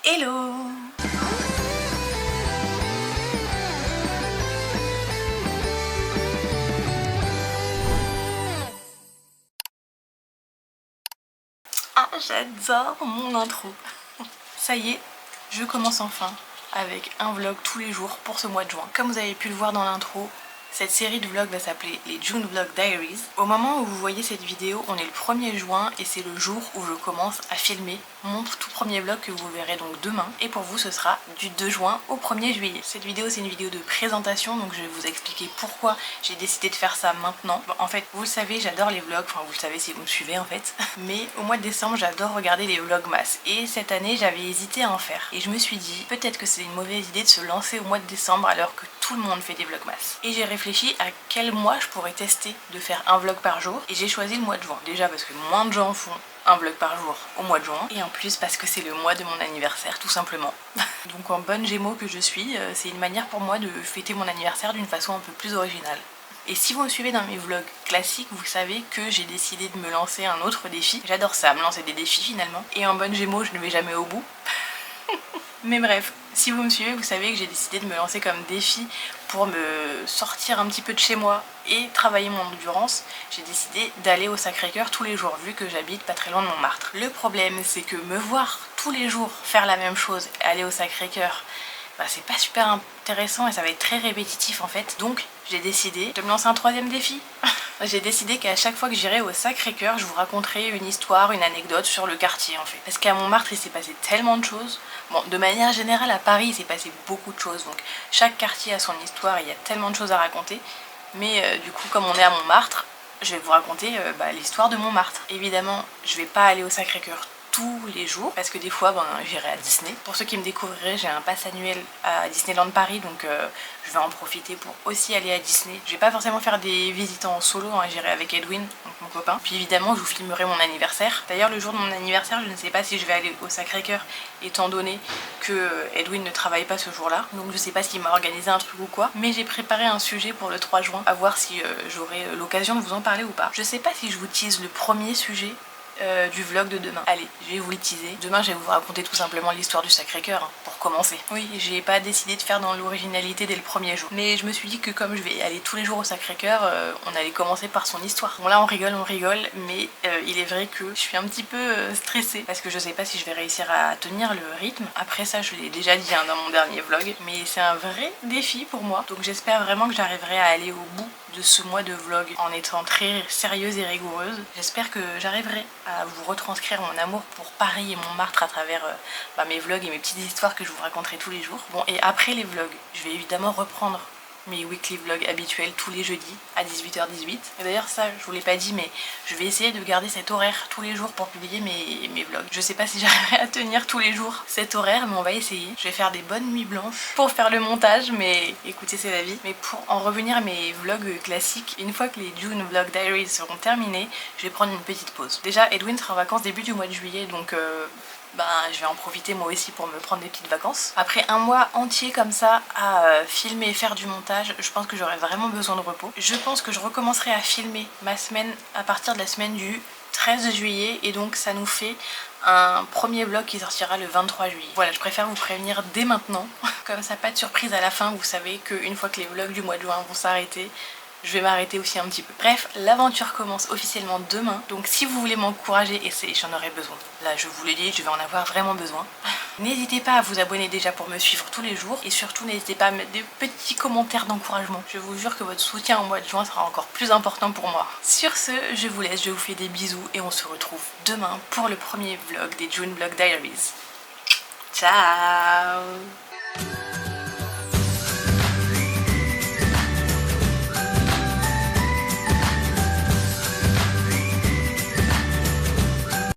Hello! Ah, j'adore mon intro. Ça y est, je commence enfin avec un vlog tous les jours pour ce mois de juin. Comme vous avez pu le voir dans l'intro, cette série de vlogs va s'appeler les June Vlog Diaries. Au moment où vous voyez cette vidéo, on est le 1er juin et c'est le jour où je commence à filmer mon tout premier vlog que vous verrez donc demain. Et pour vous, ce sera du 2 juin au 1er juillet. Cette vidéo, c'est une vidéo de présentation, donc je vais vous expliquer pourquoi j'ai décidé de faire ça maintenant. Bon, en fait, vous le savez, j'adore les vlogs, enfin vous le savez si vous me suivez en fait. Mais au mois de décembre, j'adore regarder les vlogmas. Et cette année, j'avais hésité à en faire. Et je me suis dit, peut-être que c'est une mauvaise idée de se lancer au mois de décembre alors que tout le monde fait des vlogmas. Et j'ai réfléchi à quel mois je pourrais tester de faire un vlog par jour. Et j'ai choisi le mois de juin. Déjà parce que moins de gens font un vlog par jour au mois de juin. Et en plus parce que c'est le mois de mon anniversaire, tout simplement. Donc en bonne Gémeaux que je suis, c'est une manière pour moi de fêter mon anniversaire d'une façon un peu plus originale. Et si vous me suivez dans mes vlogs classiques, vous savez que j'ai décidé de me lancer un autre défi. J'adore ça, me lancer des défis finalement. Et en bonne Gémeaux, je ne vais jamais au bout. Mais bref, si vous me suivez, vous savez que j'ai décidé de me lancer comme défi pour me sortir un petit peu de chez moi et travailler mon endurance. J'ai décidé d'aller au Sacré-Cœur tous les jours, vu que j'habite pas très loin de Montmartre. Le problème, c'est que me voir tous les jours faire la même chose, aller au Sacré-Cœur, c'est pas super intéressant et ça va être très répétitif en fait. Donc j'ai décidé de me lancer un troisième défi. J'ai décidé qu'à chaque fois que j'irai au Sacré-Cœur, je vous raconterai une histoire, une anecdote sur le quartier en fait. Parce qu'à Montmartre, il s'est passé tellement de choses. Bon, de manière générale, à Paris, il s'est passé beaucoup de choses. Donc chaque quartier a son histoire, il y a tellement de choses à raconter. Mais du coup, comme on est à Montmartre, je vais vous raconter l'histoire de Montmartre. Évidemment, je vais pas aller au Sacré-Cœur tous les jours parce que des fois j'irai à Disney. Pour ceux qui me découvriraient, j'ai un pass annuel à Disneyland Paris, donc je vais en profiter pour aussi aller à Disney. Je vais pas forcément faire des visites en solo, hein, j'irai avec Edwin, donc mon copain. Puis évidemment je vous filmerai mon anniversaire. D'ailleurs le jour de mon anniversaire, je ne sais pas si je vais aller au Sacré-Cœur étant donné que Edwin ne travaille pas ce jour-là, donc je sais pas s'il m'a organisé un truc ou quoi, mais j'ai préparé un sujet pour le 3 juin, à voir si j'aurai l'occasion de vous en parler ou pas. Je sais pas si je vous tease le premier sujet du vlog de demain. Allez, je vais vous le teaser. Demain, je vais vous raconter tout simplement l'histoire du Sacré-Cœur, hein, pour commencer. Oui, j'ai pas décidé de faire dans l'originalité dès le premier jour. Mais je me suis dit que comme je vais aller tous les jours au Sacré-Cœur, on allait commencer par son histoire. Bon là, on rigole, mais il est vrai que je suis un petit peu stressée parce que je sais pas si je vais réussir à tenir le rythme. Après ça, je l'ai déjà dit dans mon dernier vlog, mais c'est un vrai défi pour moi. Donc j'espère vraiment que j'arriverai à aller au bout de ce mois de vlog en étant très sérieuse et rigoureuse. J'espère que j'arriverai à vous retranscrire mon amour pour Paris et Montmartre à travers mes vlogs et mes petites histoires que je vous raconterai tous les jours. Bon, et après les vlogs, je vais évidemment reprendre mes weekly vlogs habituels tous les jeudis à 18h18. Et d'ailleurs ça, je vous l'ai pas dit, mais je vais essayer de garder cet horaire tous les jours pour publier mes vlogs. Je sais pas si j'arriverai à tenir tous les jours cet horaire, mais on va essayer. Je vais faire des bonnes nuits blanches pour faire le montage, mais écoutez, c'est la vie. Mais pour en revenir à mes vlogs classiques, une fois que les June Vlog Diaries seront terminés, je vais prendre une petite pause. Déjà, Edwin sera en vacances début du mois de juillet, donc je vais en profiter moi aussi pour me prendre des petites vacances. Après un mois entier comme ça à filmer et faire du montage, je pense que j'aurai vraiment besoin de repos. Je pense que je recommencerai à filmer ma semaine à partir de la semaine du 13 juillet et donc ça nous fait un premier vlog qui sortira le 23 juillet. Voilà, je préfère vous prévenir dès maintenant, comme ça pas de surprise à la fin, vous savez qu'une fois que les vlogs du mois de juin vont s'arrêter, je vais m'arrêter aussi un petit peu. Bref, l'aventure commence officiellement demain, donc si vous voulez m'encourager, et j'en aurai besoin. Là, je vous le dis, je vais en avoir vraiment besoin. N'hésitez pas à vous abonner déjà pour me suivre tous les jours, et surtout n'hésitez pas à mettre des petits commentaires d'encouragement. Je vous jure que votre soutien au mois de juin sera encore plus important pour moi. Sur ce, je vous laisse, je vous fais des bisous, et on se retrouve demain pour le premier vlog des June Vlog Diaries. Ciao!